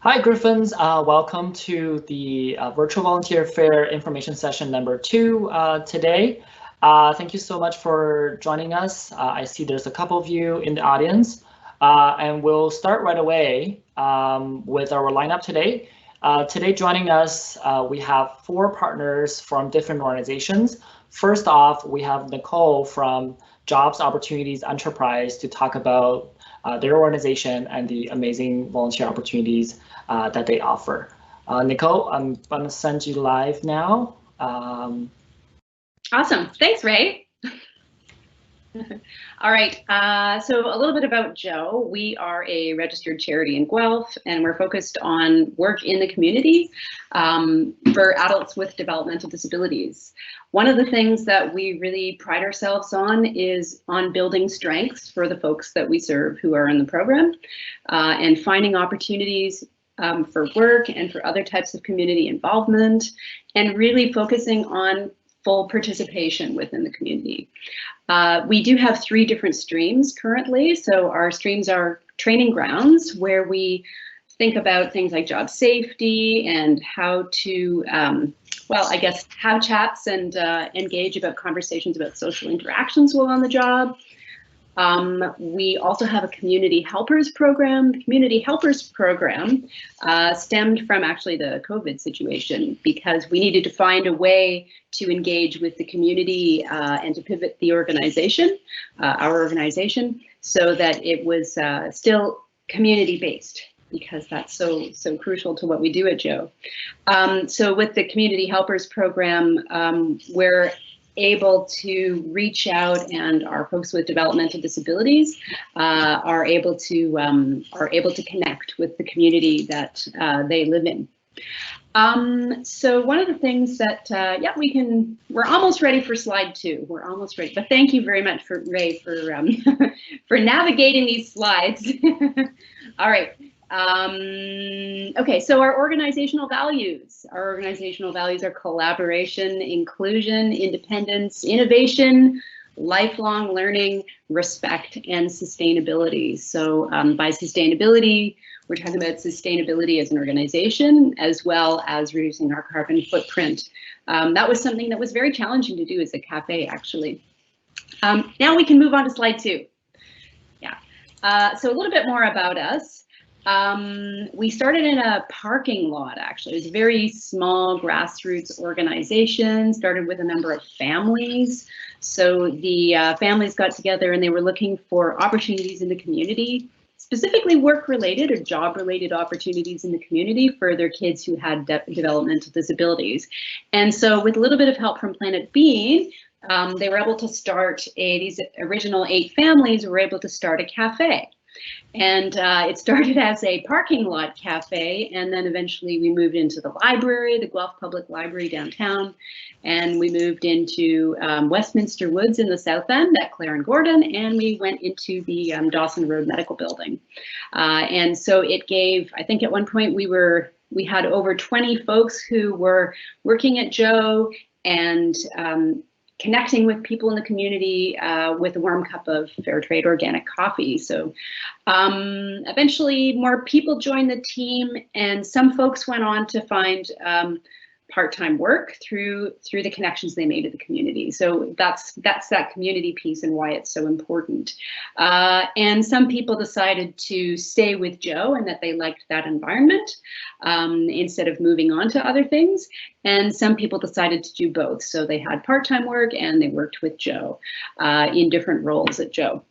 Hi, Griffins. Welcome to the Virtual Volunteer Fair information session number 2 today. Thank you so much for joining us. I see there's a couple of you in the audience, and we'll start right away with our lineup today. Today joining us, we have 4 partners from different organizations. First off, we have Nicole from Jobs Opportunities Enterprise to talk about their organization and the amazing volunteer opportunities that they offer. Nicole, I'm going to send you live now. Awesome. Thanks, Ray. All right, so a little bit about Joe. We are a registered charity in Guelph, and we're focused on work in the community for adults with developmental disabilities. One of the things that we really pride ourselves on is on building strengths for the folks that we serve who are in the program, and finding opportunities for work and for other types of community involvement, and really focusing on full participation within the community. We do have 3 different streams currently. So our streams are training grounds, where we think about things like job safety and how to, well, I guess, have chats and engage about conversations about social interactions while on the job. We also have a community helpers program. The community helpers program stemmed from actually the COVID situation, because we needed to find a way to engage with the community and to pivot the organization, our organization, so that it was still community-based, because that's so crucial to what we do at Joe. So with the community helpers program, we're able to reach out, and our folks with developmental disabilities are able to connect with the community that they live in. So one of the things that, yeah, we're almost ready for slide 2. We're almost ready, but thank you very much for Ray for for navigating these slides. All right. Okay, so our organizational values. Our organizational values are collaboration, inclusion, independence, innovation, lifelong learning, respect, and sustainability. So by sustainability, we're talking about sustainability as an organization, as well as reducing our carbon footprint. That was something that was very challenging to do as a cafe, actually. Now we can move on to slide 2. Yeah, so a little bit more about us. We started in a parking lot, actually. It was a very small grassroots organization, started with a number of families. So the families got together and they were looking for opportunities in the community, specifically work-related or job-related opportunities in the community for their kids who had developmental disabilities. And so with a little bit of help from Planet Bean, they were able to start these original 8 families were able to start a cafe. And it started as a parking lot cafe, and then eventually we moved into the library, the Guelph Public Library downtown, and we moved into Westminster Woods in the South End at Clare and Gordon, and we went into the Dawson Road Medical Building. And so it gave, I think at one point we had over 20 folks who were working at Joe and connecting with people in the community with a warm cup of fair trade organic coffee. So eventually more people joined the team, and some folks went on to find part-time work through the connections they made to the community. So that's that community piece and why it's so important. And some people decided to stay with Joe and that they liked that environment instead of moving on to other things. And some people decided to do both. So they had part-time work and they worked with Joe in different roles at Joe.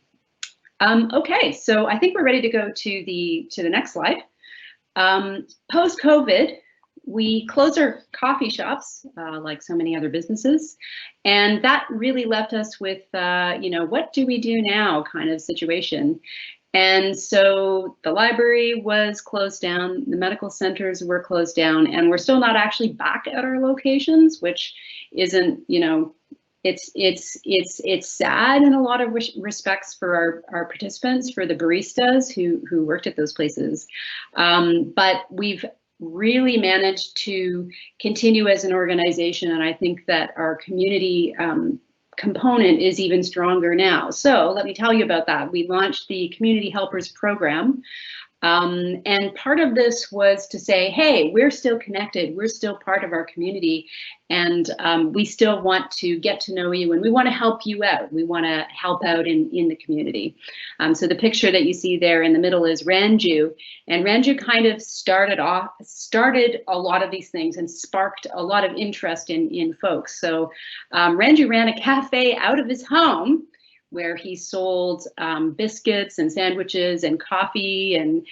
Okay, so I think we're ready to go to the next slide. Post-COVID, we closed our coffee shops, like so many other businesses, and that really left us with, you know, what do we do now kind of situation. And so the library was closed down, the medical centers were closed down, and we're still not actually back at our locations, which isn't, you know, it's sad in a lot of respects for our participants, for the baristas who worked at those places, but we've really managed to continue as an organization, and I think that our community component is even stronger now. So let me tell you about that. We launched the Community Helpers Program And part of this was to say, hey, we're still connected, we're still part of our community, and we still want to get to know you, and we want to help you out. We want to help out in the community. So the picture that you see there in the middle is Ranju, and Ranju kind of started a lot of these things and sparked a lot of interest in folks. So Ranju ran a cafe out of his home, where he sold biscuits and sandwiches and coffee and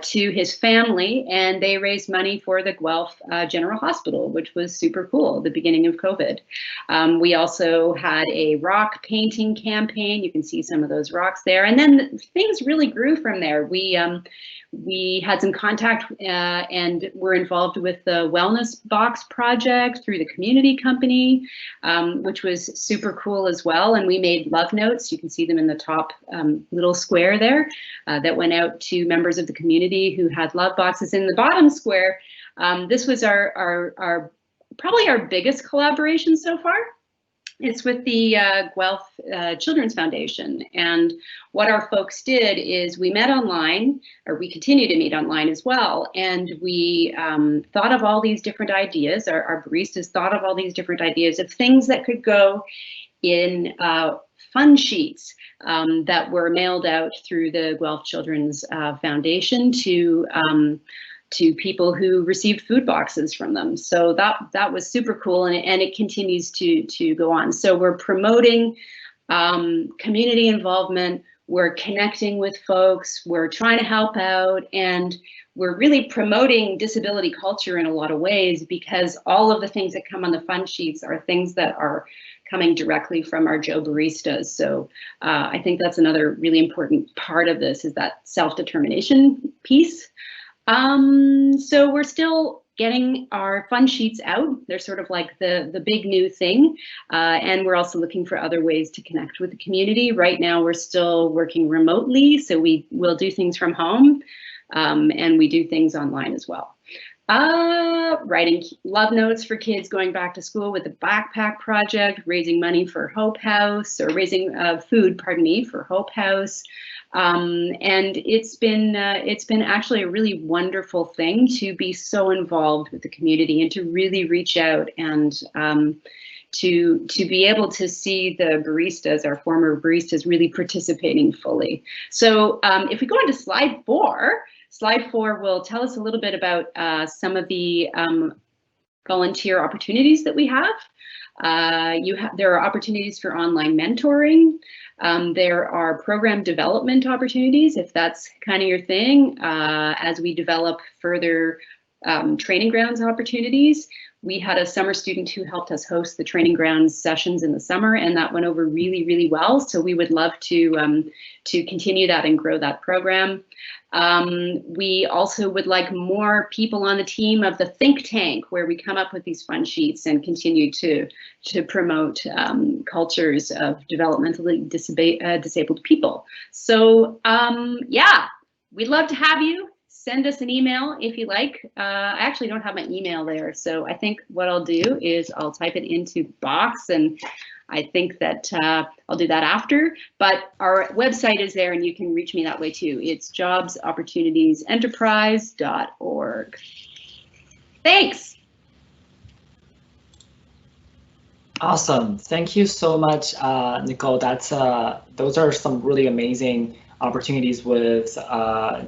to his family, and they raised money for the Guelph General Hospital, which was super cool at the beginning of COVID. We also had a rock painting campaign. You can see some of those rocks there, and then things really grew from there. We had some contact and were involved with the Wellness Box project through the community company, which was super cool as well. And we made love notes. You can see them in the top little square there that went out to members of the community who had love boxes. In the bottom square, this was our probably our biggest collaboration so far. It's with the Guelph Children's Foundation, and what our folks did is we met online, or we continue to meet online as well, and we thought of all these different ideas. Our baristas thought of all these different ideas of things that could go in fun sheets that were mailed out through the Guelph Children's Foundation to people who received food boxes from them. So that was super cool, and it continues to go on. So we're promoting community involvement, we're connecting with folks, we're trying to help out, and we're really promoting disability culture in a lot of ways, because all of the things that come on the fun sheets are things that are coming directly from our Joe baristas. So I think that's another really important part of this, is that self-determination piece. So we're still getting our fun sheets out. They're sort of like the big new thing. And we're also looking for other ways to connect with the community. Right now, we're still working remotely, so we will do things from home, and we do things online as well. Writing love notes for kids going back to school with the backpack project, raising money for Hope House, or raising food, pardon me, for Hope House. And it's been actually a really wonderful thing to be so involved with the community, and to really reach out and to be able to see the baristas, our former baristas, really participating fully. So if we go on to slide 4, slide 4 will tell us a little bit about some of the volunteer opportunities that we have. There are opportunities for online mentoring. There are program development opportunities, if that's kind of your thing, as we develop further training grounds opportunities. We had a summer student who helped us host the training grounds sessions in the summer, and that went over really, really well. So we would love to continue that and grow that program. We also would like more people on the team of the think tank, where we come up with these fun sheets and continue to promote cultures of developmentally disabled people. So yeah, we'd love to have you. Send us an email if you like. I actually don't have my email there, so I think what I'll do is I'll type it into the box, and I think that I'll do that after. But our website is there, and you can reach me that way too. It's jobsopportunitiesenterprise.org. Thanks. Awesome. Thank you so much, Nicole. Those are some really amazing opportunities with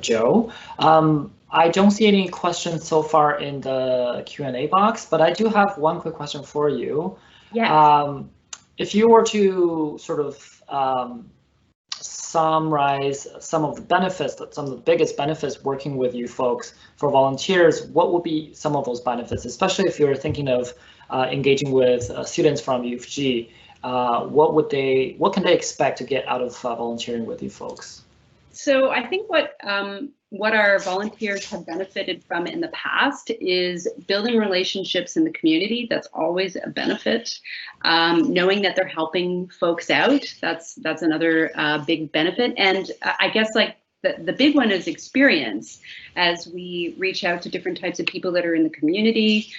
Joe. I don't see any questions so far in the Q&A box, but I do have one quick question for you. Yes. If you were to sort of summarize some of the benefits, some of the biggest benefits working with you folks for volunteers, what would be some of those benefits, especially if you're thinking of engaging with students from U of G? What can they expect to get out of volunteering with you folks? So I think what our volunteers have benefited from in the past is building relationships in the community. That's always a benefit. Knowing that they're helping folks out, that's another big benefit. And I guess like the big one is experience. As we reach out to different types of people that are in the community,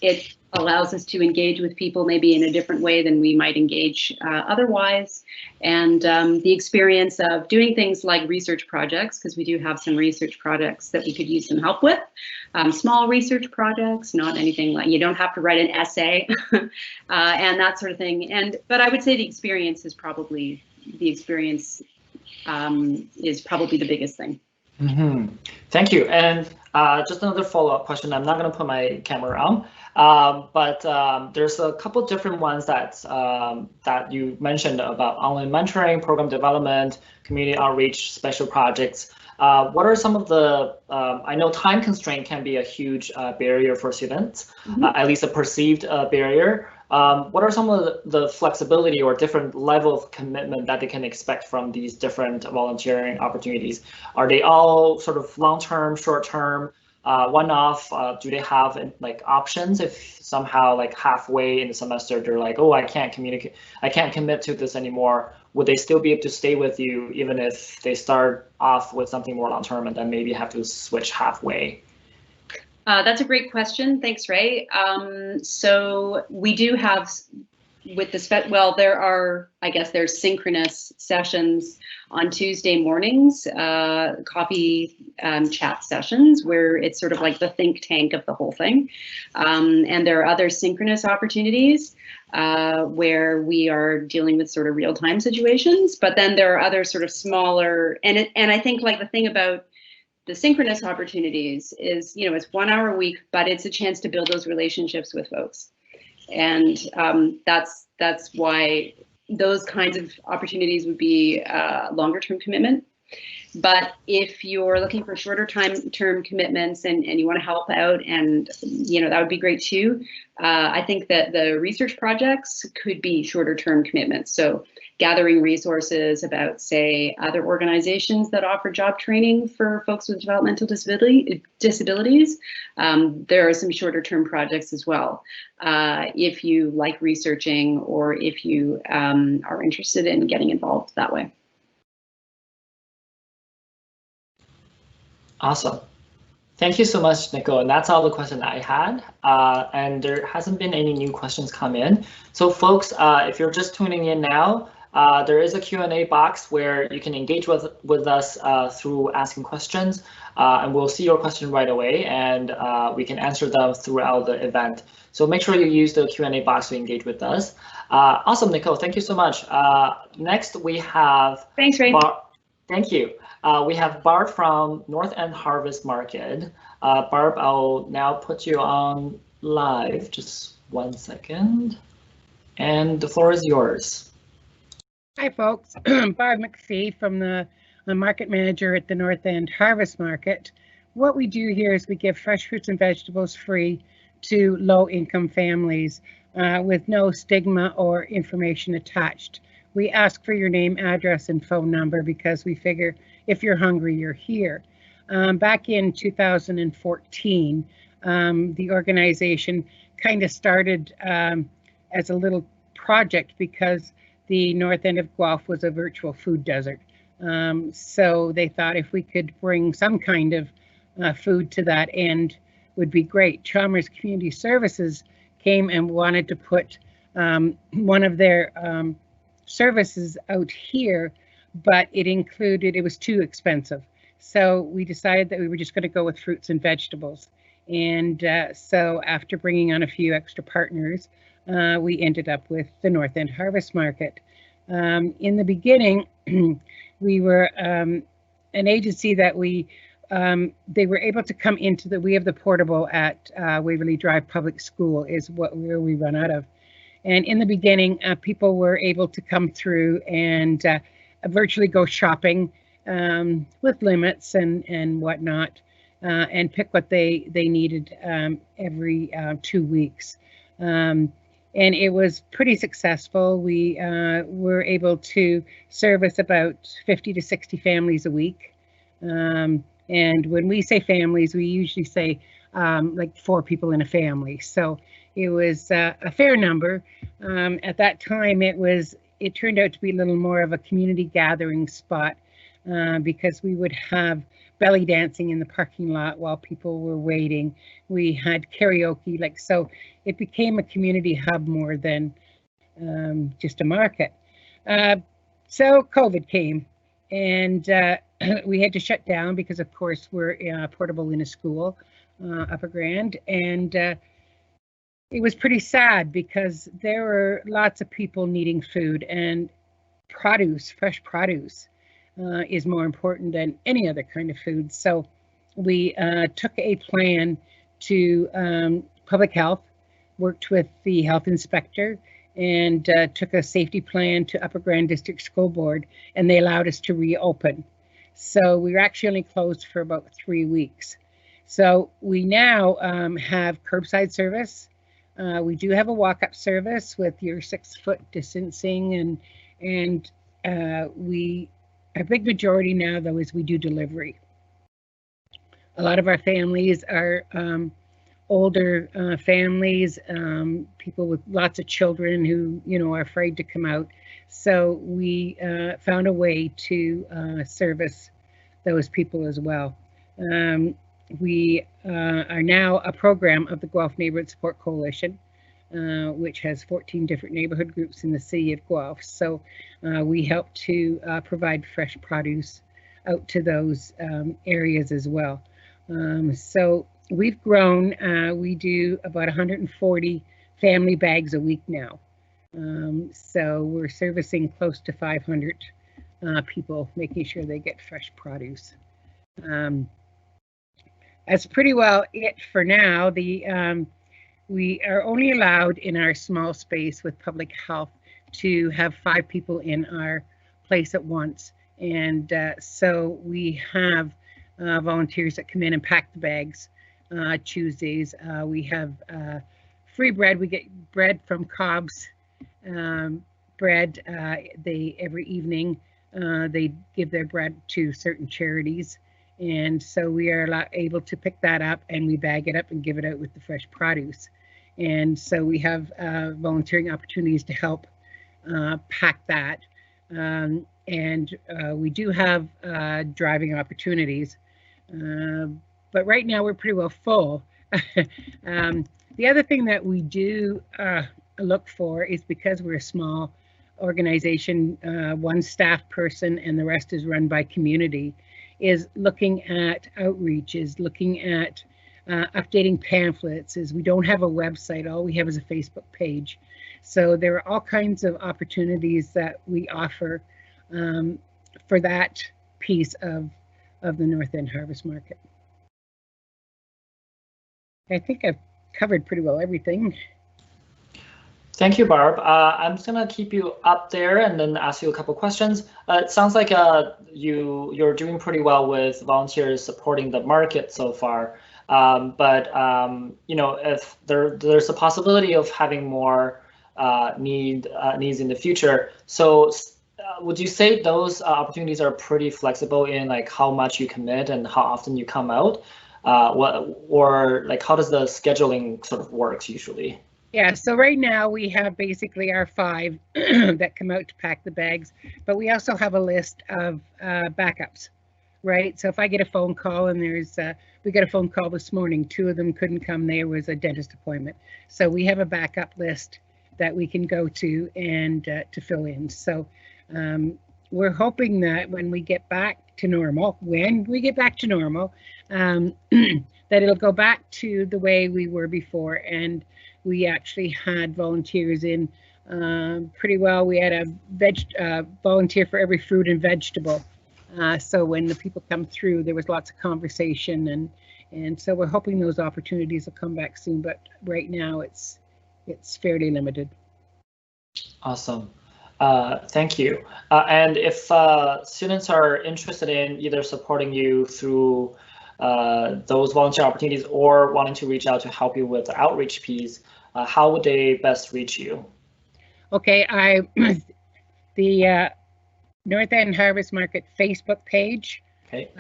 It allows us to engage with people maybe in a different way than we might engage otherwise. And the experience of doing things like research projects, because we do have some research projects that we could use some help with. Small research projects, not anything like, you don't have to write an essay and that sort of thing. But I would say the experience is probably the biggest thing. Mm-hmm. Thank you. And just another follow-up question. I'm not going to put my camera on, but there's a couple different ones that you mentioned about online mentoring, program development, community outreach, special projects. What are some of the, I know time constraint can be a huge barrier for students, at least a perceived barrier. What are some of the flexibility or different level of commitment that they can expect from these different volunteering opportunities? Are they all sort of long-term, short-term, one-off? Do they have like options if somehow like halfway in the semester they're like, oh, I can't commit to this anymore? Would they still be able to stay with you even if they start off with something more long-term and then maybe have to switch halfway? That's a great question. Thanks, Ray. So we do have with the there's synchronous sessions on Tuesday mornings, coffee chat sessions where it's sort of like the think tank of the whole thing. And there are other synchronous opportunities where we are dealing with sort of real-time situations, but then there are other sort of smaller, and I think like the thing about the synchronous opportunities is, it's 1 hour a week, but it's a chance to build those relationships with folks. And that's why those kinds of opportunities would be longer term commitment. But if you're looking for shorter term commitments and you want to help out, and that would be great too. I think that the research projects could be shorter term commitments. So gathering resources about, say, other organizations that offer job training for folks with developmental disabilities. There are some shorter term projects as well. If you like researching or if you are interested in getting involved that way. Awesome. Thank you so much, Nicole. And that's all the questions I had. And there hasn't been any new questions come in. So folks, if you're just tuning in now, there is a Q&A box where you can engage with us through asking questions, and we'll see your question right away, and we can answer them throughout the event. So make sure you use the Q&A box to engage with us. Awesome, Nicole. Thank you so much. Next, we have. Thanks, Ray. Thank you. We have Barb from North End Harvest Market. Barb, I'll now put you on live. Just 1 second. And the floor is yours. Hi, folks. Barb McPhee from the market manager at the North End Harvest Market. What we do here is we give fresh fruits and vegetables free to low-income families with no stigma or information attached. We ask for your name, address, and phone number because we figure if you're hungry, you're here. Back in 2014, the organization kind of started as a little project because the north end of Guelph was a virtual food desert. So they thought if we could bring some kind of food to that end would be great. Chalmers Community Services came and wanted to put one of their services out here, but it was too expensive. So we decided that we were just going to go with fruits and vegetables. And so after bringing on a few extra partners, we ended up with the North End Harvest Market. In the beginning, we were an agency that they were able to come into we have the portable at Waverly Drive Public School is where we run out of. And in the beginning, people were able to come through and virtually go shopping with limits and whatnot, and pick what they needed every 2 weeks. And it was pretty successful. We were able to service about 50 to 60 families a week. And when we say families, we usually say like 4 people in a family. So it was a fair number. At that time, it turned out to be a little more of a community gathering spot. because we would have belly dancing in the parking lot while people were waiting. We had karaoke, like, so it became a community hub more than just a market. So COVID came, and we had to shut down because, of course, we're portable in a school, Upper Grand, and it was pretty sad because there were lots of people needing food, and produce, fresh produce, is more important than any other kind of food. So we took a plan to public health, worked with the health inspector, and took a safety plan to Upper Grand District School Board, and they allowed us to reopen. So we were actually only closed for about 3 weeks. So we now have curbside service. We do have a walk-up service with your 6-foot distancing, and a big majority now, though, is we do delivery. A lot of our families are older families, people with lots of children who, are afraid to come out. So we found a way to service those people as well. We are now a program of the Guelph Neighborhood Support Coalition, which has 14 different neighborhood groups in the city of Guelph. So we help to provide fresh produce out to those areas as well. So we've grown. We do about 140 family bags a week now. So we're servicing close to 500 people, making sure they get fresh produce. That's pretty well it for now. We are only allowed in our small space with public health to have 5 people in our place at once. And so we have volunteers that come in and pack the bags Tuesdays. We have free bread. We get bread from Cobb's bread. Every evening they give their bread to certain charities. And so we are able to pick that up, and we bag it up and give it out with the fresh produce. And so we have volunteering opportunities to help pack that. And we do have driving opportunities. But right now we're pretty well full. The other thing that we do look for is, because we're a small organization, one staff person and the rest is run by community, is looking at outreach, is looking at updating pamphlets. Is we don't have a website, all we have is a Facebook page. So there are all kinds of opportunities that we offer for that piece of the North End Harvest Market. I think I've covered pretty well everything. Thank you, Barb. I'm just gonna keep you up there and then ask you a couple questions. It sounds like you're doing pretty well with volunteers supporting the market so far. But if there's a possibility of having more needs in the future. So would you say those opportunities are pretty flexible in like how much you commit and how often you come out? Or like how does the scheduling sort of works usually? Yeah, so right now we have basically our 5 that come out to pack the bags, but we also have a list of backups, right? So if I get a phone call, and we got a phone call this morning, 2 of them couldn't come, there was a dentist appointment. So we have a backup list that we can go to and to fill in. So we're hoping that when we get back to normal, that it'll go back to the way we were before. And we actually had volunteers in pretty well. We had a volunteer for every fruit and vegetable. So when the people come through, there was lots of conversation, and so we're hoping those opportunities will come back soon. But right now, it's fairly limited. Awesome. Thank you. And if students are interested in either supporting you through those volunteer opportunities or wanting to reach out to help you with the outreach piece, how would they best reach you? Okay, the North End Harvest Market Facebook page. Okay.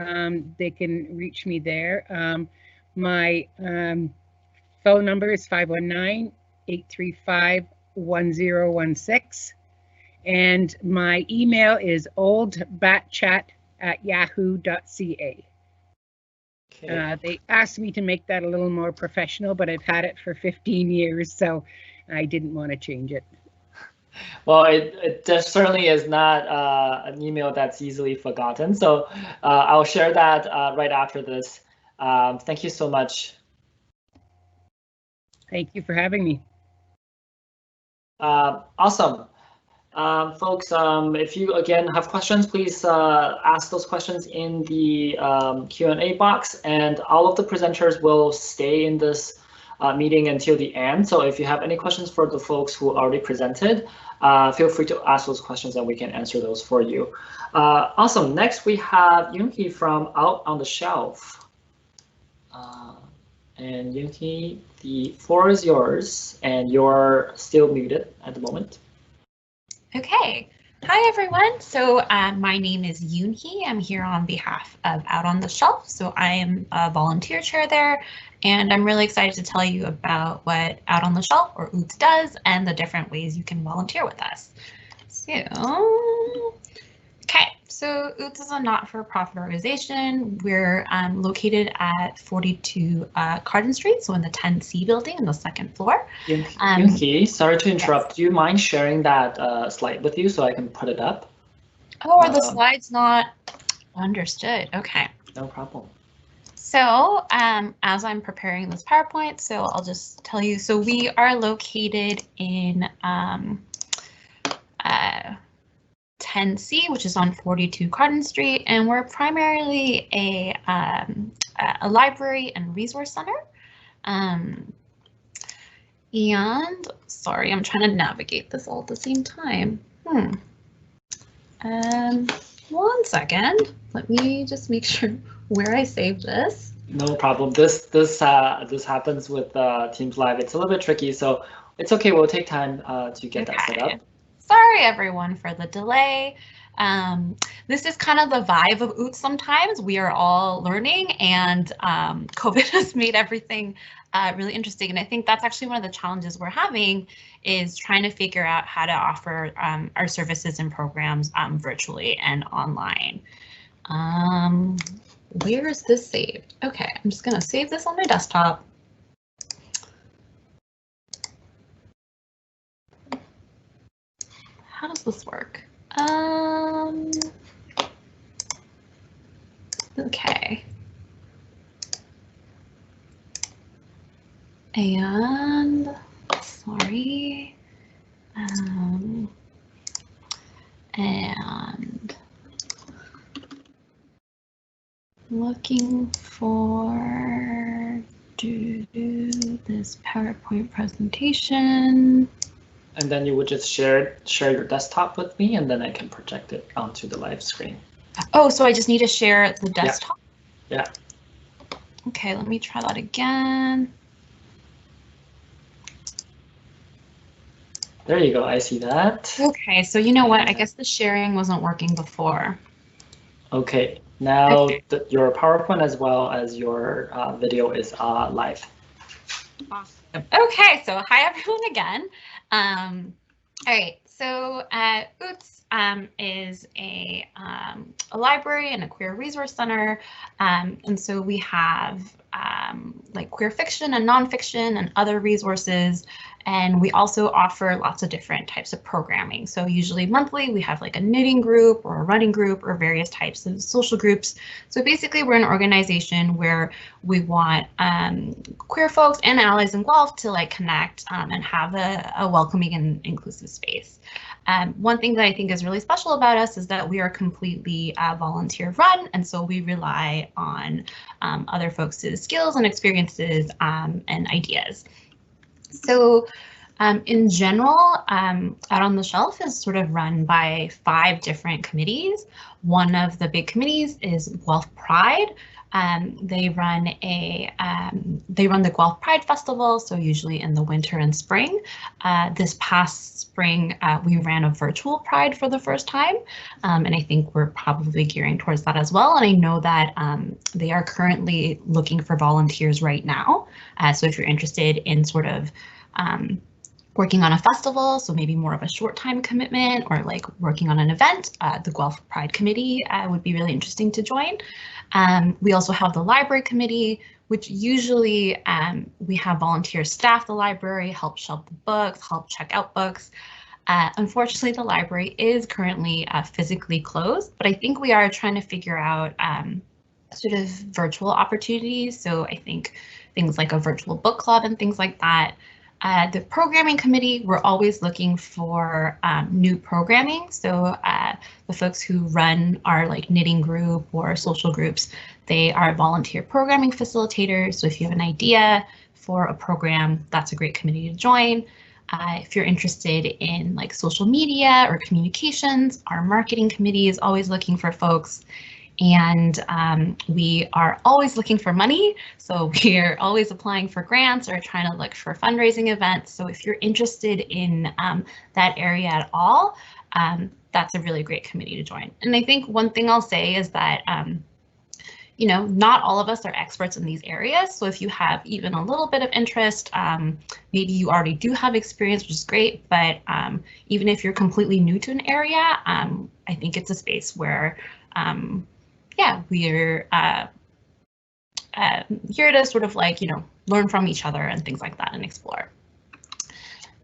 They can reach me there. My phone number is 519-835-1016. And my email is oldbatchat @yahoo.ca. Okay. They asked me to make that a little more professional, but I've had it for 15 years, so I didn't want to change it. Well, it just certainly is not an email that's easily forgotten. So I'll share that right after this. Thank you so much. Thank you for having me. Awesome. Folks, if you again have questions, please ask those questions in the Q&A box, and all of the presenters will stay in this meeting until the end. So if you have any questions for the folks who already presented, feel free to ask those questions and we can answer those for you. Awesome. Next, we have Yoonhee from Out on the Shelf. And Yoonhee, the floor is yours, and you're still muted at the moment. Okay. Hi, everyone. So my name is Yoonhee. I'm here on behalf of Out on the Shelf. So I am a volunteer chair there, and I'm really excited to tell you about what Out on the Shelf, or OOTS, does and the different ways you can volunteer with us. So OOTS is a not-for-profit organization. We're located at 42 Carden Street, so in the 10C building on the second floor. Yoonhee, sorry to interrupt. Yes. Do you mind sharing that slide with you so I can put it up? Oh, are the slides not understood? Okay. No problem. So as I'm preparing this PowerPoint, so I'll just tell you, so we are located in 10C, which is on 42 Carden Street, and we're primarily a library and resource center. And sorry, I'm trying to navigate this all at the same time. One second, let me just make sure where I saved this. No problem. This happens with Teams Live. It's a little bit tricky, so it's okay. We'll take time to get that set up. Sorry, everyone, for the delay. This is kind of the vibe of OOTS sometimes. We are all learning, and COVID has made everything really interesting. And I think that's actually one of the challenges we're having, is trying to figure out how to offer our services and programs virtually and online. Where is this saved? Okay, I'm just going to save this on my desktop. How does this work? Okay. And sorry. And looking for this PowerPoint presentation. And then you would just share your desktop with me, and then I can project it onto the live screen. Oh, so I just need to share the desktop? Yeah. Okay, let me try that again. There you go. I see that. Okay, so you know what? I guess the sharing wasn't working before. Okay, now your PowerPoint as well as your video is live. Awesome. Okay, so hi everyone again. All right, so OOTS is a library and a queer resource center, and so we have like queer fiction and nonfiction and other resources, and we also offer lots of different types of programming. So usually monthly we have like a knitting group or a running group or various types of social groups. So basically we're an organization where we want queer folks and allies in Guelph to like connect and have a welcoming and inclusive space. One thing that I think is really special about us is that we are completely volunteer run, and so we rely on other folks' skills and experiences and ideas. So in general, Out on the Shelf is sort of run by 5 different committees. One of the big committees is Guelph Pride. They run the Guelph Pride Festival, so usually in the winter and spring. This past spring, we ran a virtual Pride for the first time, and I think we're probably gearing towards that as well. And I know that they are currently looking for volunteers right now. So if you're interested in sort of working on a festival, so maybe more of a short time commitment, or like working on an event, the Guelph Pride Committee would be really interesting to join. We also have the library committee, which usually we have volunteers staff the library, help shelf the books, help check out books. Unfortunately, the library is currently physically closed, but I think we are trying to figure out sort of virtual opportunities. So I think things like a virtual book club and things like that. The programming committee, we're always looking for new programming. So the folks who run our like knitting group or social groups, they are volunteer programming facilitators. So if you have an idea for a program, that's a great committee to join. If you're interested in like social media or communications, our marketing committee is always looking for folks. And we are always looking for money. So we're always applying for grants or trying to look for fundraising events. So if you're interested in that area at all, that's a really great committee to join. And I think one thing I'll say is that, you know, not all of us are experts in these areas. So if you have even a little bit of interest, maybe you already do have experience, which is great. But even if you're completely new to an area, I think it's a space where yeah, we're here to sort of like, you know, learn from each other and things like that and explore.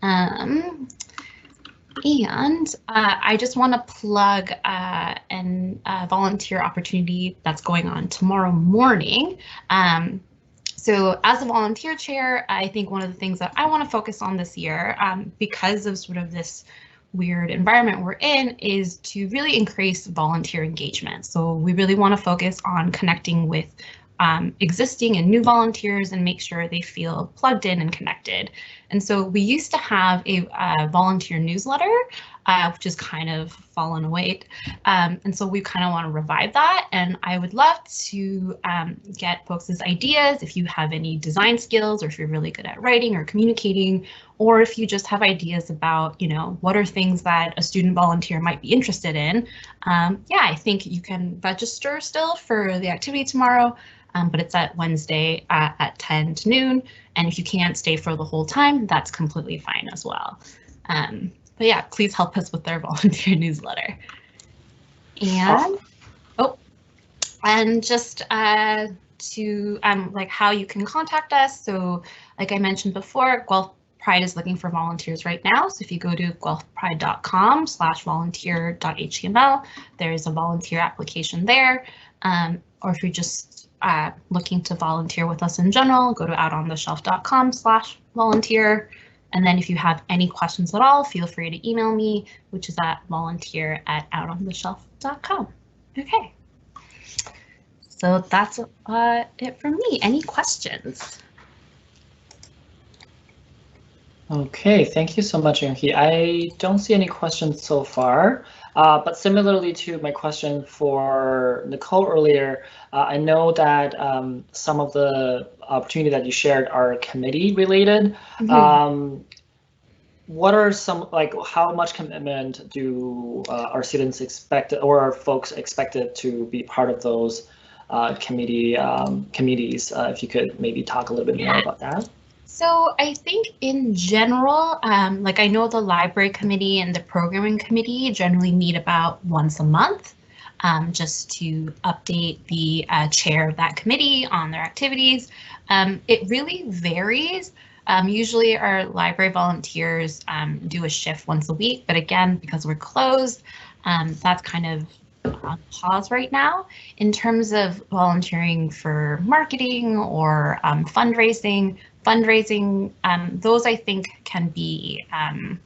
And I just want to plug a volunteer opportunity that's going on tomorrow morning. So as a volunteer chair, I think one of the things that I want to focus on this year, because of sort of this weird environment we're in, is to really increase volunteer engagement. So we really want to focus on connecting with existing and new volunteers and make sure they feel plugged in and connected. And so we used to have a volunteer newsletter, which has kind of fallen away. And so we kind of want to revive that. And I would love to get folks' ideas if you have any design skills, or if you're really good at writing or communicating, or if you just have ideas about, you know, what are things that a student volunteer might be interested in. Yeah, I think you can register still for the activity tomorrow. But it's at Wednesday at 10 to noon. And if you can't stay for the whole time, that's completely fine as well. But yeah, please help us with our volunteer newsletter. And and just to like how you can contact us. So like I mentioned before, Guelph Pride is looking for volunteers right now. So if you go to guelphpride.com/volunteer.html, there's a volunteer application there. Or if you're just looking to volunteer with us in general, go to outontheshelf.com/volunteer. And then if you have any questions at all, feel free to email me, which is at volunteer@outontheshelf.com. Okay. So that's it from me. Any questions? Okay, thank you so much, Young-hee. I don't see any questions so far, but similarly to my question for Nicole earlier, I know that some of the opportunity that you shared are committee related. Mm-hmm. What are some, like, how much commitment do our students expect, or are folks expected to be part of those committees? If you could maybe talk a little bit more about that. So I think in general, like I know the library committee and the programming committee generally meet about once a month, just to update the chair of that committee on their activities. It really varies. Usually our library volunteers do a shift once a week, but again, because we're closed, that's kind of on pause right now. In terms of volunteering for marketing or fundraising, those I think can be, I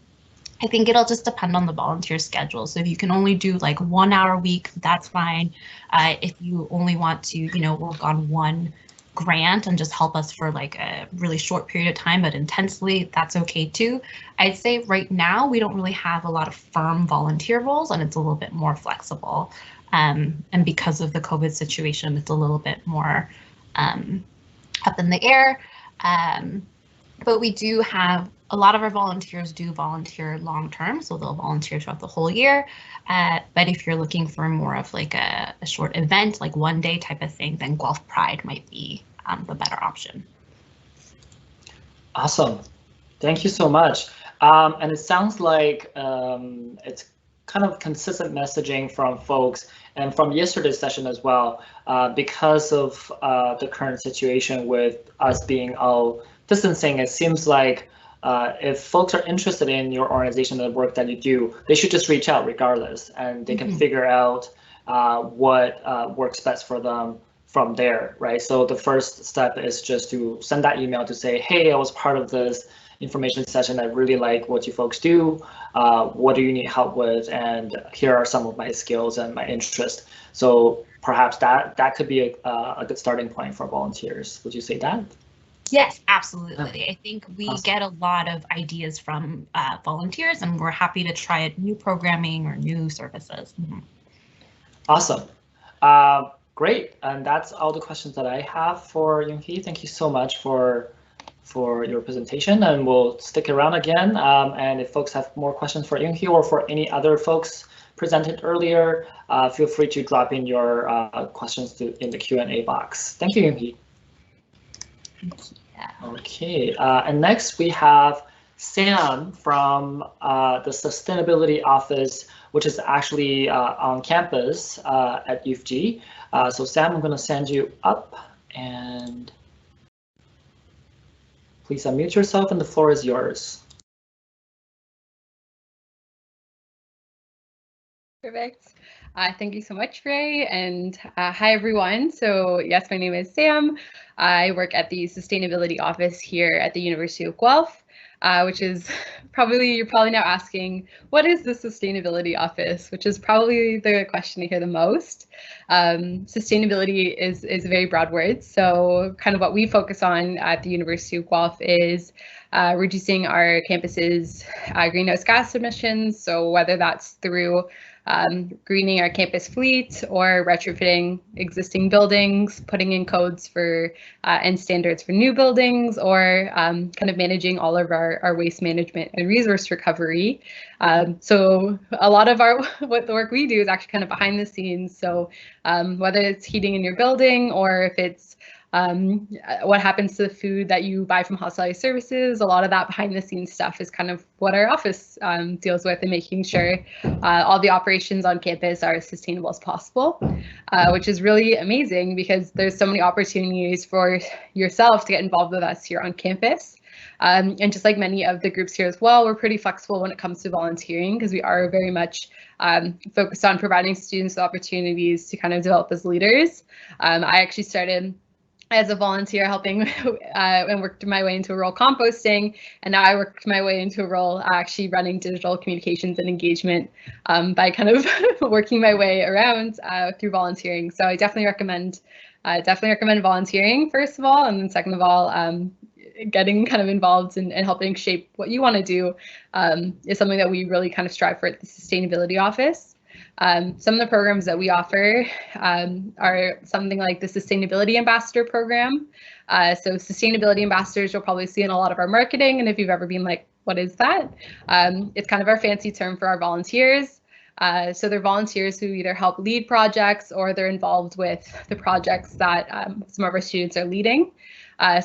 think it'll just depend on the volunteer schedule. So if you can only do like 1 hour a week, that's fine. If you only want to, you know, work on one grant and just help us for like a really short period of time, but intensely, that's okay too. I'd say right now, we don't really have a lot of firm volunteer roles, and it's a little bit more flexible. And because of the COVID situation, it's a little bit more up in the air. But we do have a lot of our volunteers do volunteer long term, so they'll volunteer throughout the whole year. But if you're looking for more of like a short event, like 1 day type of thing, then Guelph Pride might be the better option. Awesome. Thank you so much. And it sounds like it's kind of consistent messaging from folks and from yesterday's session as well, because of the current situation with us being all distancing. It seems like if folks are interested in your organization and the work that you do, they should just reach out regardless, and they can figure out what works best for them from there, right? So the first step is just to send that email to say, hey, I was part of this information session. I really like what you folks do. What do you need help with? And here are some of my skills and my interests. So perhaps that could be a good starting point for volunteers. Would you say that? Yes, absolutely. I think we get a lot of ideas from volunteers, and we're happy to try new programming or new services. Awesome. Great. And that's all the questions that I have for Yoonhee. Thank you so much for your presentation, and we'll stick around again. And if folks have more questions for Yoonhee or for any other folks presented earlier, feel free to drop in your questions in the Q&A box. Thank you, Yoonhee. Okay, and next we have Sam from the Sustainability Office, which is actually on campus at U of G. So Sam, I'm going to send you up, and please unmute yourself, and the floor is yours. Perfect. Thank you so much, Ray, and hi everyone. So yes, my name is Sam. I work at the Sustainability Office here at the University of Guelph, which is you're probably now asking, what is the Sustainability Office? Which is probably the question I hear the most. Sustainability is a very broad word. So kind of what we focus on at the University of Guelph is reducing our campus's greenhouse gas emissions. So whether that's through greening our campus fleet or retrofitting existing buildings, putting in codes for and standards for new buildings, or kind of managing all of our waste management and resource recovery. So a lot of what the work we do is actually kind of behind the scenes. So whether it's heating in your building, or if it's what happens to the food that you buy from hospitality services, a lot of that behind the scenes stuff is kind of what our office deals with, and making sure all the operations on campus are as sustainable as possible, which is really amazing because there's so many opportunities for yourself to get involved with us here on campus. And just like many of the groups here as well, we're pretty flexible when it comes to volunteering, because we are very much focused on providing students with opportunities to kind of develop as leaders. I actually started as a volunteer helping and worked my way into a role composting, and now I worked my way into a role actually running digital communications and engagement by kind of working my way around through volunteering. So I definitely recommend volunteering, first of all, and then second of all, getting kind of involved and helping shape what you want to do is something that we really kind of strive for at the Sustainability Office. Some of the programs that we offer are something like the Sustainability Ambassador Program. So Sustainability Ambassadors you'll probably see in a lot of our marketing, and if you've ever been like, what is that? It's kind of our fancy term for our volunteers. So they're volunteers who either help lead projects, or they're involved with the projects that some of our students are leading.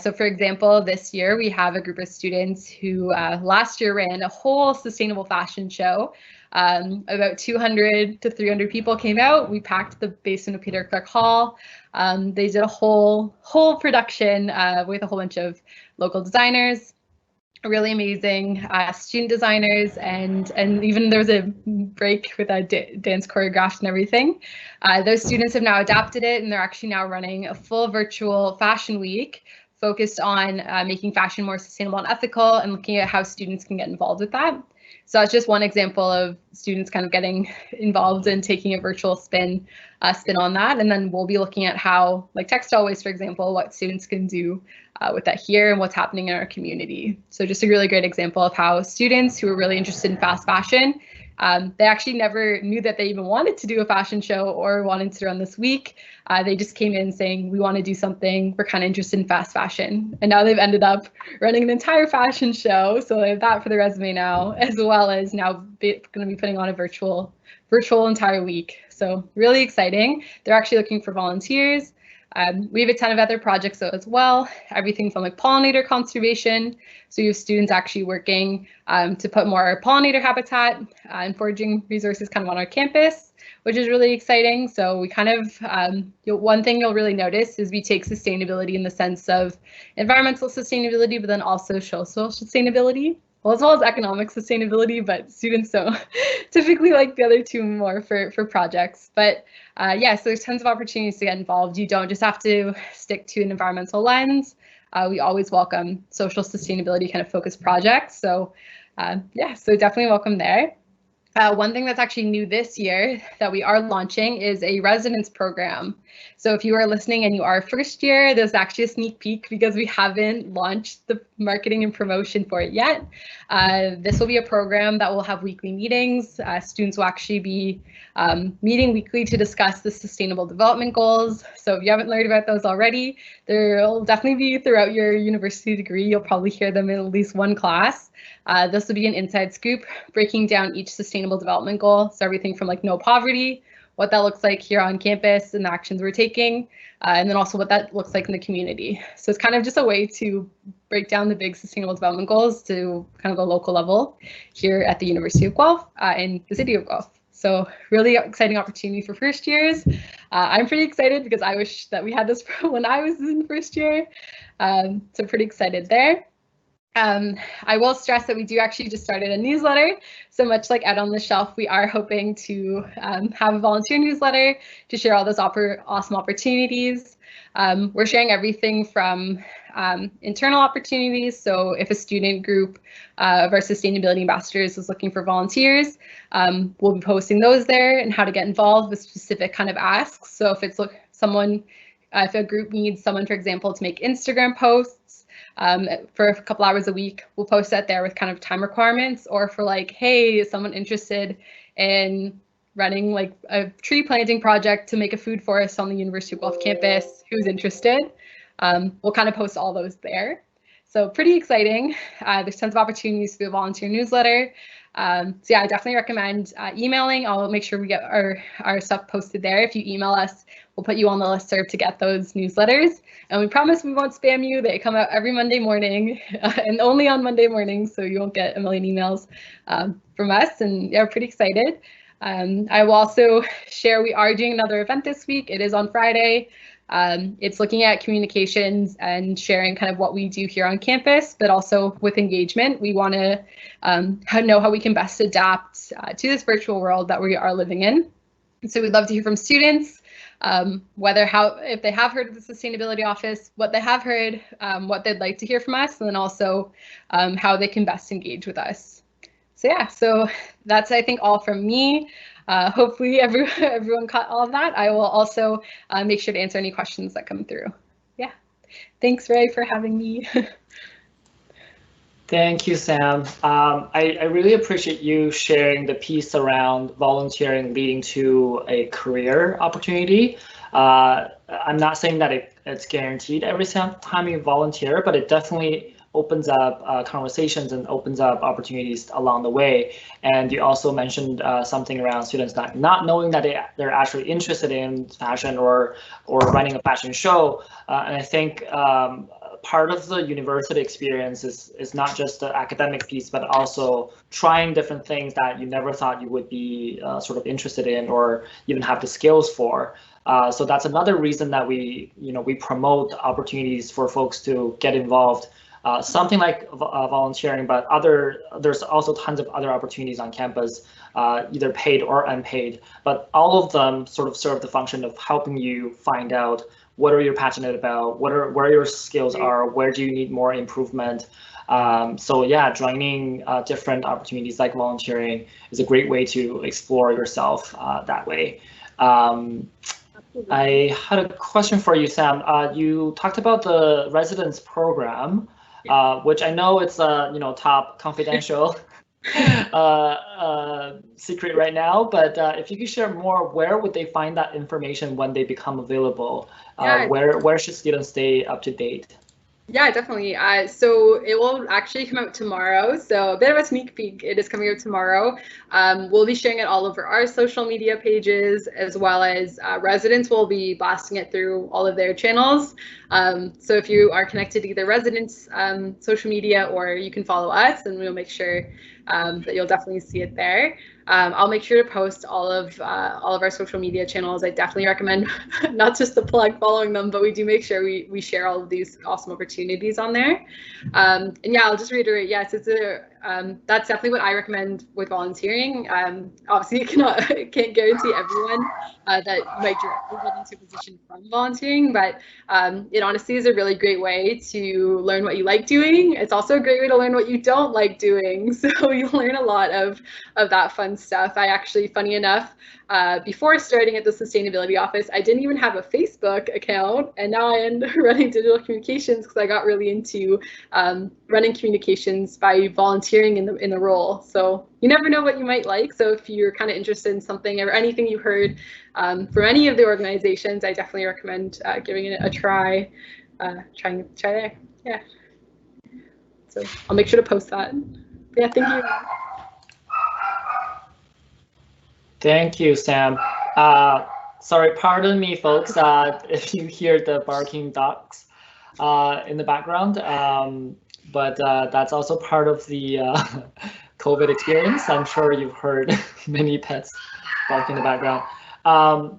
So for example, this year we have a group of students who last year ran a whole sustainable fashion show. About 200 to 300 people came out. We packed the basement of Peter Clark Hall. They did a whole production with a whole bunch of local designers, really amazing student designers, and even there was a break with a dance choreographed and everything. Those students have now adapted it, and they're actually now running a full virtual fashion week focused on making fashion more sustainable and ethical, and looking at how students can get involved with that. So that's just one example of students kind of getting involved and taking a virtual spin on that. And then we'll be looking at how, like textile waste, for example, what students can do with that here and what's happening in our community. So just a really great example of how students who are really interested in fast fashion, they actually never knew that they even wanted to do a fashion show or wanted to run this week. They just came in saying, we want to do something, we're kind of interested in fast fashion. And now they've ended up running an entire fashion show. So they have that for the resume now, as well as now going to be putting on a virtual entire week. So really exciting. They're actually looking for volunteers. We have a ton of other projects though as well, everything from like pollinator conservation. So you have students actually working to put more pollinator habitat and foraging resources kind of on our campus, which is really exciting. So we kind of, one thing you'll really notice is we take sustainability in the sense of environmental sustainability, but then also social sustainability, well, as well as economic sustainability, but students don't typically like the other two more for projects. But yeah, so there's tons of opportunities to get involved. You don't just have to stick to an environmental lens. We always welcome social sustainability kind of focused projects. So yeah, so definitely welcome there. One thing that's actually new this year that we are launching is a residence program. So if you are listening and you are first year, there's actually a sneak peek because we haven't launched the marketing and promotion for it yet. This will be a program that will have weekly meetings. Students will actually be meeting weekly to discuss the sustainable development goals. So if you haven't learned about those already, there will definitely be throughout your university degree. You'll probably hear them in at least one class. This will be an inside scoop breaking down each sustainable development goal. So everything from like no poverty, what that looks like here on campus and the actions we're taking, and then also what that looks like in the community. So it's kind of just a way to break down the big sustainable development goals to kind of a local level here at the University of Guelph in the city of Guelph. So really exciting opportunity for first years. I'm pretty excited because I wish that we had this when I was in first year. So pretty excited there. I will stress that we do actually just started a newsletter. So much like Out on the Shelf, we are hoping to have a volunteer newsletter to share all those awesome opportunities. We're sharing everything from internal opportunities. So if a student group of our sustainability ambassadors is looking for volunteers, we'll be posting those there and how to get involved with specific kind of asks. So if it's if a group needs someone, for example, to make Instagram posts, for a couple hours a week, we'll post that there with kind of time requirements, or for like, hey, is someone interested in running like a tree planting project to make a food forest on the University of Guelph campus, who's interested? We'll kind of post all those there. So pretty exciting. There's tons of opportunities through the volunteer newsletter. So yeah, I definitely recommend emailing. I'll make sure we get our stuff posted there. If you email us, we'll put you on the listserv to get those newsletters. And we promise we won't spam you. They come out every Monday morning and only on Monday mornings, so you won't get a million emails from us. And yeah, we're pretty excited. I will also share we are doing another event this week. It is on Friday. It's looking at communications and sharing kind of what we do here on campus, but also with engagement. We want to know how we can best adapt to this virtual world that we are living in. So we'd love to hear from students, if they have heard of the Sustainability Office, what they have heard, what they'd like to hear from us, and then also how they can best engage with us. So yeah, so that's, I think, all from me. Hopefully everyone caught all of that. I will also make sure to answer any questions that come through. Yeah, thanks, Ray, for having me. Thank you, Sam. I really appreciate you sharing the piece around volunteering leading to a career opportunity. I'm not saying that it's guaranteed every time you volunteer, but it definitely opens up conversations and opens up opportunities along the way. And you also mentioned something around students not knowing that they're actually interested in fashion or running a fashion show. And I think part of the university experience is not just the academic piece, but also trying different things that you never thought you would be sort of interested in or even have the skills for. So that's another reason that we promote opportunities for folks to get involved. Something like volunteering, but there's also tons of other opportunities on campus, either paid or unpaid, but all of them sort of serve the function of helping you find out what are you passionate about, where your skills are, where do you need more improvement. So yeah, joining different opportunities like volunteering is a great way to explore yourself that way. I had a question for you, Sam. You talked about the residence program, which I know it's top confidential secret right now, but if you could share more, where would they find that information when they become available? Where should students stay up to date? Yeah, definitely. So it will actually come out tomorrow. So a bit of a sneak peek. It is coming out tomorrow. We'll be sharing it all over our social media pages, as well as residents will be blasting it through all of their channels. So if you are connected to either residents' social media, or you can follow us, and we'll make sure that you'll definitely see it there. I'll make sure to post all of our social media channels. I definitely recommend not just the plug following them, but we do make sure we share all of these awesome opportunities on there. And yeah, I'll just reiterate, yes, it's that's definitely what I recommend with volunteering. Obviously, can't guarantee everyone that might directly get into a position from volunteering, but it honestly is a really great way to learn what you like doing. It's also a great way to learn what you don't like doing. So you learn a lot of that fun stuff. I actually, funny enough, before starting at the sustainability office, I didn't even have a Facebook account, and now I end running digital communications because I got really into running communications by volunteering in the role. So you never know what you might like. So if you're kind of interested in something or anything you heard from any of the organizations, I definitely recommend giving it a try. Try there. Yeah. So I'll make sure to post that. But yeah, thank you. Thank you, Sam. Sorry, pardon me, folks, if you hear the barking dogs in the background, but that's also part of the COVID experience. I'm sure you've heard many pets barking in the background.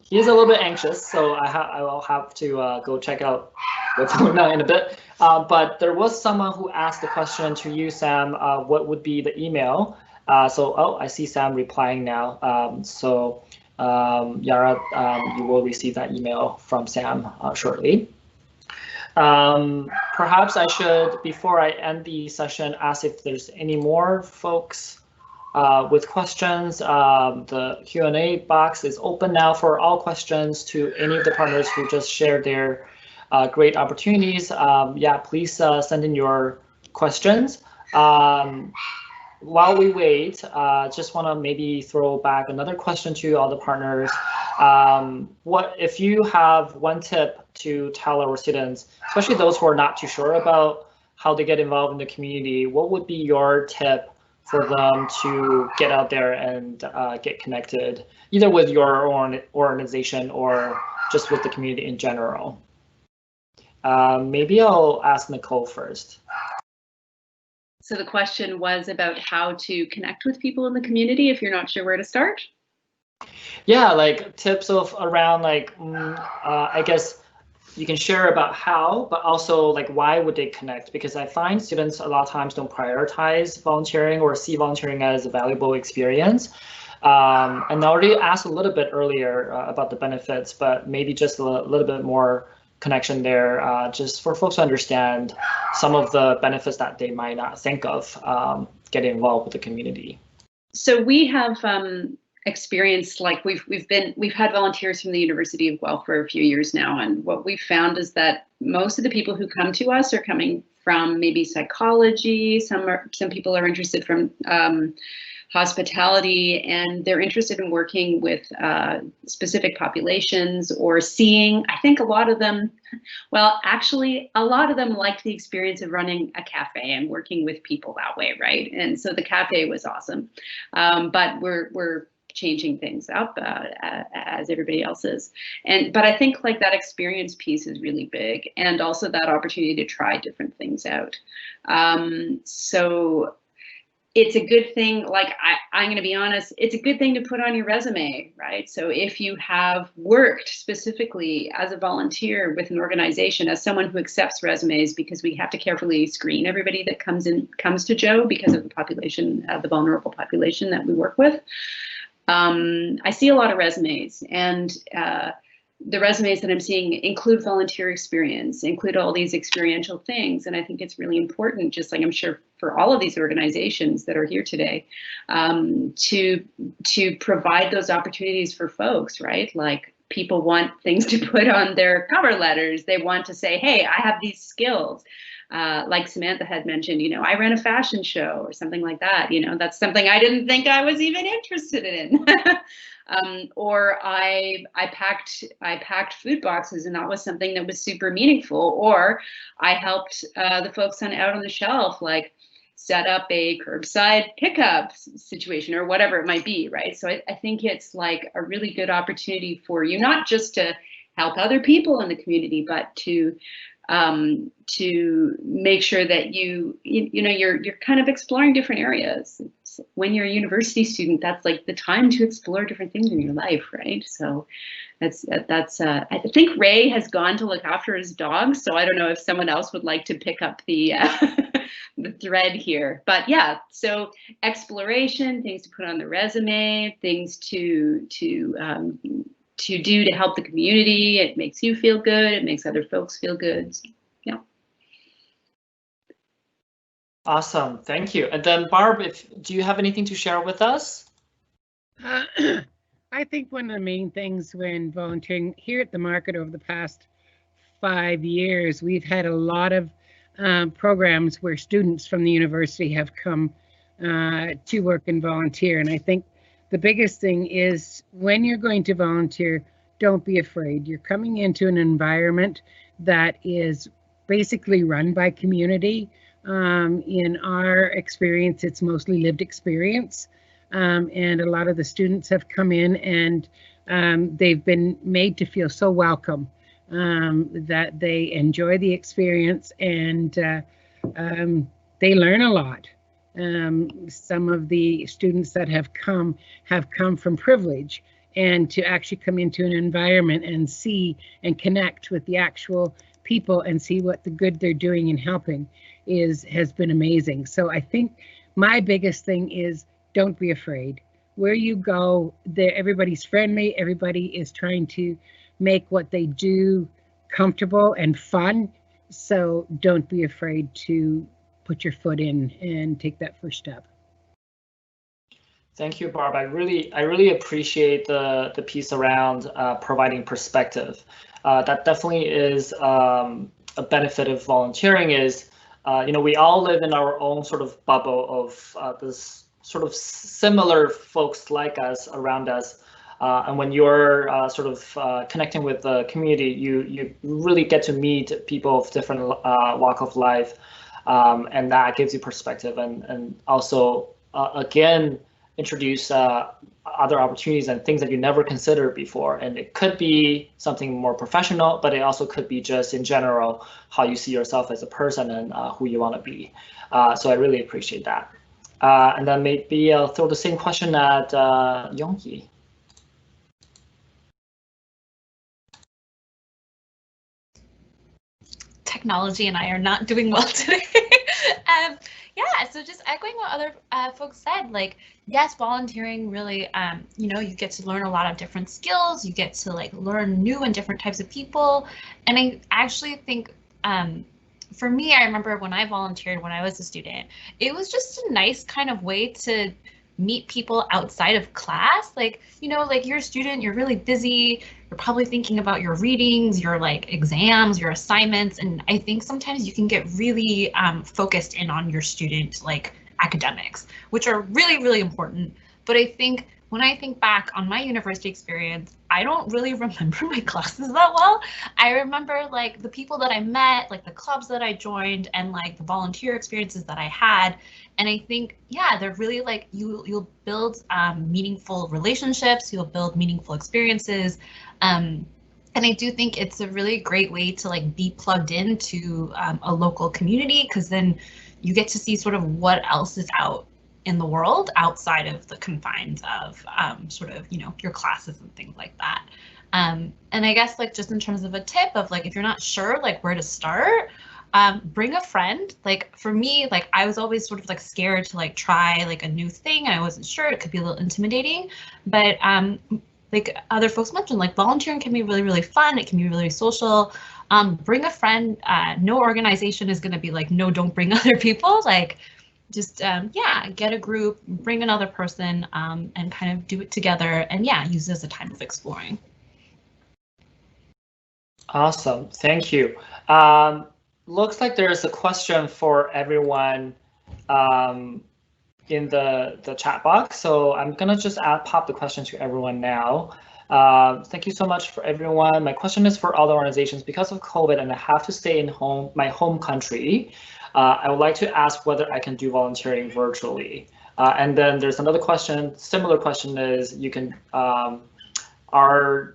He's a little bit anxious, so I will have to go check out what's going on in a bit. But there was someone who asked the question to you, Sam, what would be the email? So I see Sam replying now. Yara, you will receive that email from Sam shortly. Perhaps I should, before I end the session, ask if there's any more folks with questions. The Q&A box is open now for all questions to any of the partners who just shared their great opportunities. Yeah, please send in your questions. While we wait, just want to maybe throw back another question to all the partners. What if you have one tip to tell our students, especially those who are not too sure about how to get involved in the community, what would be your tip for them to get out there and get connected, either with your own organization or just with the community in general? Maybe I'll ask Nicole first. So the question was about how to connect with people in the community if you're not sure where to start? Yeah, like tips of around like, I guess you can share about how, but also like why would they connect? Because I find students a lot of times don't prioritize volunteering or see volunteering as a valuable experience. And I already asked a little bit earlier about the benefits, but maybe just a little bit more connection there, just for folks to understand some of the benefits that they might not think of getting involved with the community. So we have experienced, like we've had volunteers from the University of Guelph for a few years now, and what we've found is that most of the people who come to us are coming from maybe psychology. Some people are interested from hospitality, and they're interested in working with specific populations or seeing, I think a lot of them, well, actually, a lot of them liked the experience of running a cafe and working with people that way, right? And so the cafe was awesome, but we're changing things up as everybody else is. But I think like that experience piece is really big, and also that opportunity to try different things out. So it's a good thing, like I'm going to be honest, it's a good thing to put on your resume, right? So if you have worked specifically as a volunteer with an organization, as someone who accepts resumes, because we have to carefully screen everybody that comes to Joe because of the population, the vulnerable population that we work with. I see a lot of resumes, and the resumes that I'm seeing include volunteer experience, include all these experiential things. And I think it's really important, just like I'm sure for all of these organizations that are here today, to provide those opportunities for folks, right? Like people want things to put on their cover letters. They want to say, hey, I have these skills. like Samantha had mentioned, I ran a fashion show or something like that. That's something I didn't think I was even interested in. Or I packed food boxes, and that was something that was super meaningful. Or I helped the folks out on the shelf, like set up a curbside pickup situation or whatever it might be, right? So I think it's like a really good opportunity for you, not just to help other people in the community, but to make sure that you're kind of exploring different areas. When you're a university student, that's like the time to explore different things in your life, right? So that's I think Ray has gone to look after his dog, so I don't know if someone else would like to pick up the the thread here. But yeah, so exploration, things to put on the resume, things to do to help the community. It makes you feel good. It makes other folks feel good. Yeah. Awesome, thank you. And then Barb, do you have anything to share with us? I think one of the main things when volunteering here at the market over the past 5 years, we've had a lot of programs where students from the university have come to work and volunteer. And I think the biggest thing is when you're going to volunteer, don't be afraid. You're coming into an environment that is basically run by community. In our experience, it's mostly lived experience. And a lot of the students have come in and they've been made to feel so welcome that they enjoy the experience and they learn a lot. Some of the students that have come from privilege, and to actually come into an environment and see and connect with the actual people and see what the good they're doing and helping has been amazing. So I think my biggest thing is don't be afraid. Where you go, everybody's friendly. Everybody is trying to make what they do comfortable and fun. So don't be afraid to put your foot in and take that first step. Thank you, Barb. I really appreciate the piece around providing perspective. That definitely is a benefit of volunteering. Is we all live in our own sort of bubble of this sort of similar folks like us around us. And when you're sort of connecting with the community, you really get to meet people of different walk of life, and that gives you perspective and also again introduce other opportunities and things that you never considered before. And it could be something more professional, but it also could be just in general how you see yourself as a person and who you want to be. So I really appreciate that. And then maybe I'll throw the same question at Yongyi. Technology and I are not doing well today. Yeah, so just echoing what other folks said, like, yes, volunteering really, you get to learn a lot of different skills. You get to like learn new and different types of people. And I actually think, for me, I remember when I volunteered when I was a student, it was just a nice kind of way to meet people outside of class. Like, like you're a student, you're really busy, you're probably thinking about your readings, your like exams, your assignments. And I think sometimes you can get really focused in on your student like academics, which are really, really important. But I think when I think back on my university experience, I don't really remember my classes that well. I remember like the people that I met, like the clubs that I joined, and like the volunteer experiences that I had. And I think, yeah, they're really like you'll build meaningful relationships, you'll build meaningful experiences. And I do think it's a really great way to like be plugged into a local community, because then you get to see sort of what else is out in the world outside of the confines of sort of, your classes and things like that. And I guess like just in terms of a tip of like, if you're not sure like where to start, bring a friend. Like for me, like I was always sort of like scared to like try like a new thing, and I wasn't sure, it could be a little intimidating, but like other folks mentioned, like volunteering can be really, really fun. It can be really social. Bring a friend. No organization is going to be like, no, don't bring other people. Like just, yeah, get a group, bring another person, and kind of do it together. And yeah, use it as a time of exploring. Awesome. Thank you. looks like there's a question for everyone in the chat box. So I'm gonna just pop the question to everyone now. Thank you so much for everyone. My question is for all the organizations. Because of COVID and I have to stay in my home country, I would like to ask whether I can do volunteering virtually. And then there's another question, similar question is, you can, are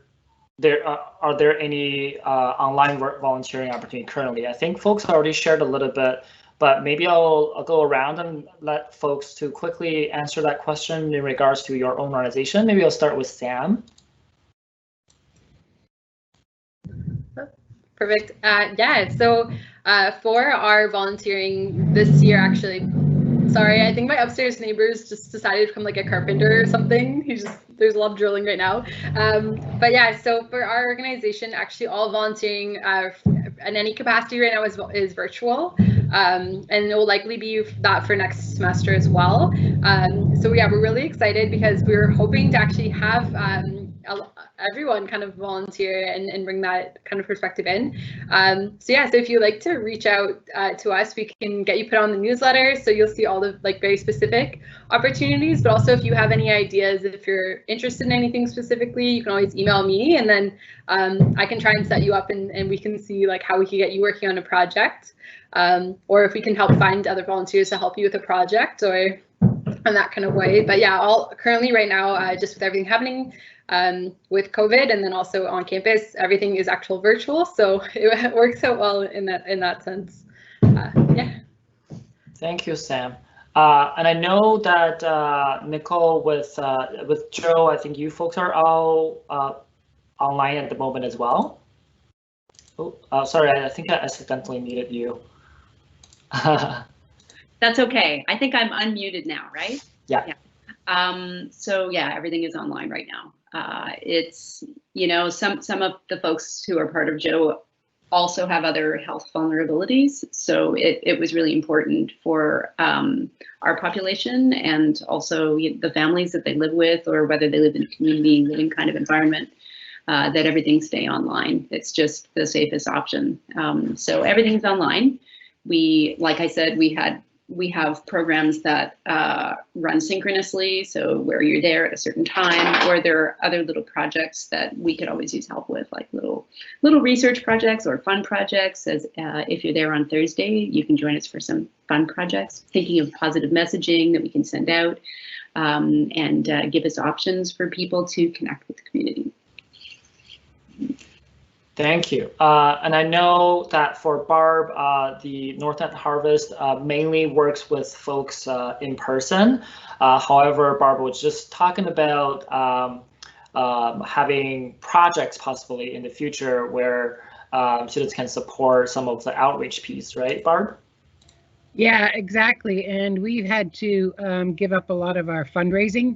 there any online volunteering opportunity currently? I think folks already shared a little bit, but maybe I'll go around and let folks to quickly answer that question in regards to your own organization. Maybe I'll start with Sam. Perfect. Yeah, so for our volunteering this year, actually, sorry, I think my upstairs neighbors just decided to become like a carpenter or something. There's a lot of drilling right now. But yeah, so for our organization, actually all volunteering in any capacity right now is virtual. And it will likely be that for next semester as well. So yeah, we're really excited because we're hoping to actually have everyone kind of volunteer and bring that kind of perspective in. So yeah, so if you'd like to reach out to us, we can get you put on the newsletter, so you'll see all the like very specific opportunities, but also if you have any ideas, if you're interested in anything specifically, you can always email me, and then I can try and set you up and we can see like how we can get you working on a project, or if we can help find other volunteers to help you with a project or in that kind of way. But yeah, currently right now, just with everything happening with COVID and then also on campus, everything is actual virtual, so it works out well in that sense. Yeah. Thank you, Sam. And I know that Nicole with Joe, I think you folks are all online at the moment as well. Oh, sorry, I think I accidentally muted you. That's okay. I think I'm unmuted now, right? Yeah. So yeah, everything is online right now. It's, you know, some of the folks who are part of Joe also have other health vulnerabilities. So it was really important for our population and also the families that they live with, or whether they live in a community living kind of environment, that everything stay online. It's just the safest option. So everything's online. Like I said, we have programs that run synchronously, so where you're there at a certain time, or there are other little projects that we could always use help with, like little research projects or fun projects. As if you're there on Thursday, you can join us for some fun projects, thinking of positive messaging that we can send out, and give us options for people to connect with the community. Thank you. And I know that for Barb, the North End Harvest mainly works with folks in person. However, Barb was just talking about having projects possibly in the future where students can support some of the outreach piece, right, Barb? Yeah, exactly. And we've had to give up a lot of our fundraising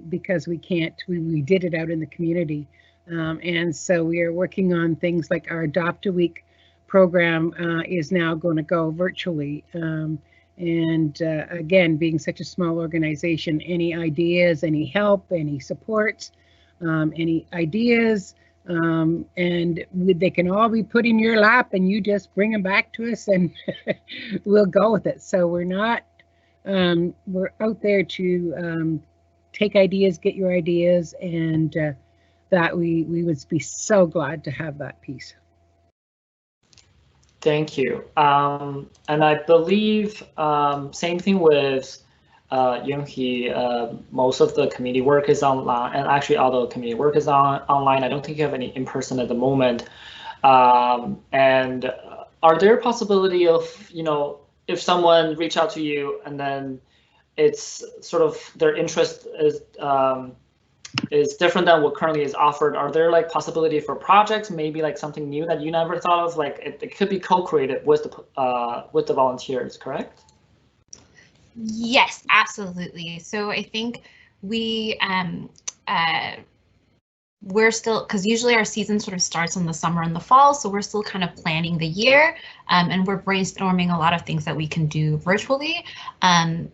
because we did it out in the community. And so we are working on things like our Adopt a Week program is now going to go virtually. And again, being such a small organization, any ideas, any help, any support, any ideas, and they can all be put in your lap and you just bring them back to us and we'll go with it. So we're out there to take ideas, get your ideas, and that we would be so glad to have that piece. Thank you. And I believe same thing with Yoonhee, most of the community work is online, and actually all the community work is online. I don't think you have any in person at the moment. And are there a possibility of, you know, if someone reach out to you and then it's sort of their interest is different than what currently is offered, are there like possibility for projects, maybe like something new that you never thought of, like it could be co-created with the volunteers, correct? Yes, absolutely. So I think we're still, because usually our season sort of starts in the summer and the fall, so we're still kind of planning the year, and we're brainstorming a lot of things that we can do virtually. And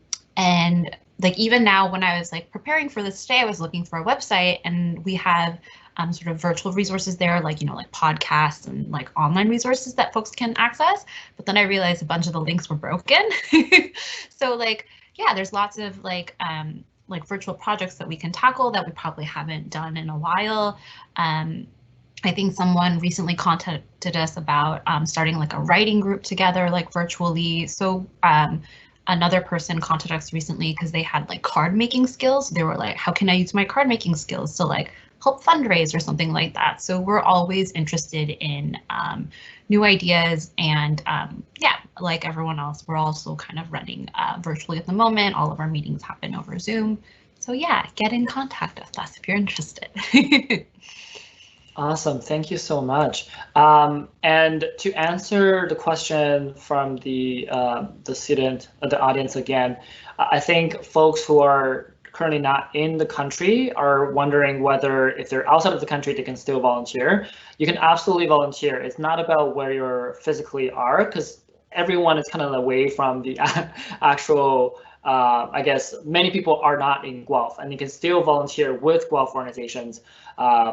like even now, when I was like preparing for this today, I was looking for a website, and we have sort of virtual resources there, like, like podcasts and like online resources that folks can access. But then I realized a bunch of the links were broken. So like, yeah, there's lots of like virtual projects that we can tackle that we probably haven't done in a while. I think someone recently contacted us about starting like a writing group together, like virtually. So another person contacted us recently because they had like card making skills. They were like, how can I use my card making skills to like help fundraise or something like that? So we're always interested in new ideas, and yeah, like everyone else, we're also kind of running virtually at the moment. All of our meetings happen over Zoom. So yeah, get in contact with us if you're interested. Awesome, thank you so much. And to answer the question from the audience again, I think folks who are currently not in the country are wondering whether if they're outside of the country, they can still volunteer. You can absolutely volunteer. It's not about where you physically are, because everyone is kind of away from the actual, I guess many people are not in Guelph, and you can still volunteer with Guelph organizations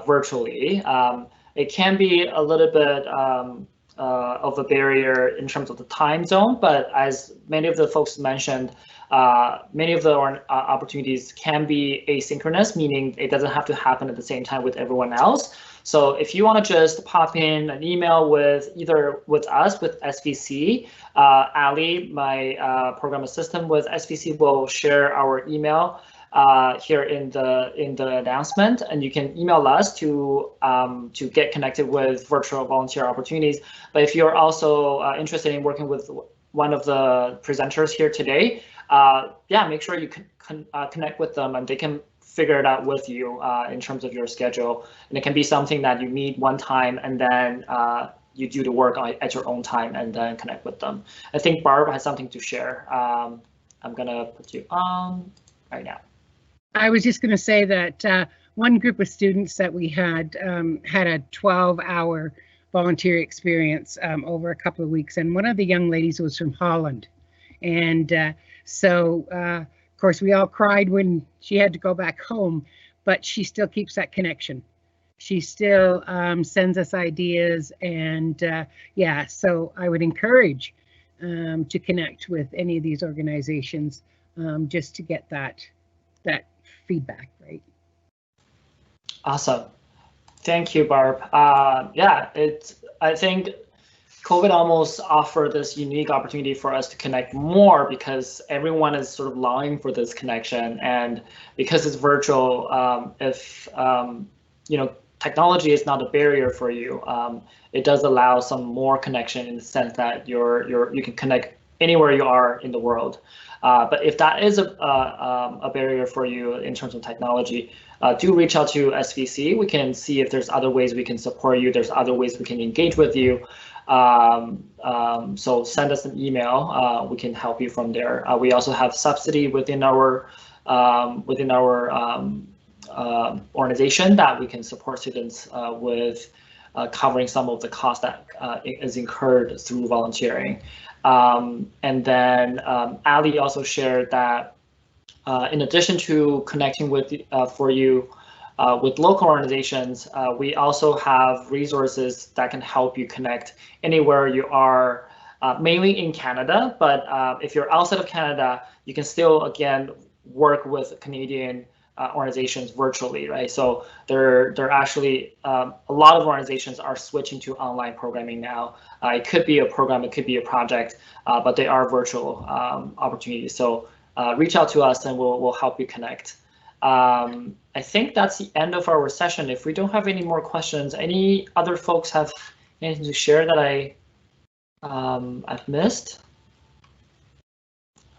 virtually. It can be a little bit of a barrier in terms of the time zone, but as many of the folks mentioned, many of the opportunities can be asynchronous, meaning it doesn't have to happen at the same time with everyone else. So if you want to just pop in an email with either with us, with SVC, Ali, my program assistant with SVC, will share our email here in the announcement, and you can email us to get connected with virtual volunteer opportunities. But if you're also interested in working with one of the presenters here today, yeah, make sure you can connect with them, and they can figure it out with you in terms of your schedule. And it can be something that you meet one time, and then you do the work at your own time, and then connect with them. I think Barb has something to share. I'm gonna put you on right now. I was just going to say that one group of students that we had had a 12-hour volunteer experience over a couple of weeks, and one of the young ladies was from Holland. And so, of course, we all cried when she had to go back home, but she still keeps that connection. She still sends us ideas, and yeah, so I would encourage to connect with any of these organizations just to get that feedback, right? Awesome. Thank you, Barb. Yeah, I think COVID almost offered this unique opportunity for us to connect more, because everyone is sort of longing for this connection. And because it's virtual, if technology is not a barrier for you, it does allow some more connection in the sense that you can connect anywhere you are in the world. But if that is a barrier for you in terms of technology, do reach out to SVC. We can see if there's other ways we can support you. There's other ways we can engage with you. So send us an email. We can help you from there. We also have subsidy within our organization that we can support students with covering some of the cost that is incurred through volunteering. And then Ali also shared that in addition to connecting with with local organizations, we also have resources that can help you connect anywhere you are, mainly in Canada. But if you're outside of Canada, you can still, again, work with Canadian organizations virtually, right? So they're actually a lot of organizations are switching to online programming now. It could be a program, it could be a project, but they are virtual opportunities. So reach out to us, and we'll help you connect. I think that's the end of our session. If we don't have any more questions, any other folks have anything to share that I've missed?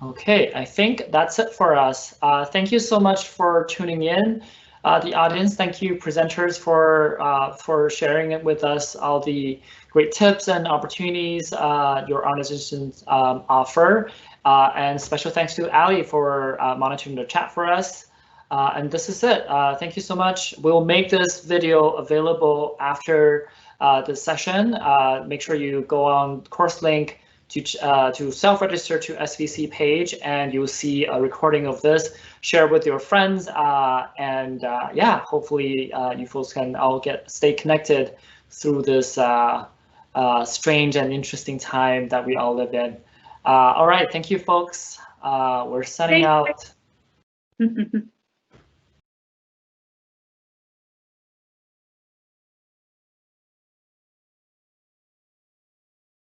Okay, I think that's it for us. Thank you so much for tuning in, the audience. Thank you, presenters, for sharing it with us, all the great tips and opportunities your organizations offer. And special thanks to Ali for monitoring the chat for us. And this is it. Thank you so much. We'll make this video available after the session. Make sure you go on course link to self-register to SVC page, and you'll see a recording of this. share with your friends, and yeah, hopefully you folks can all stay connected through this strange and interesting time that we all live in. All right, thank you, folks. We're signing out.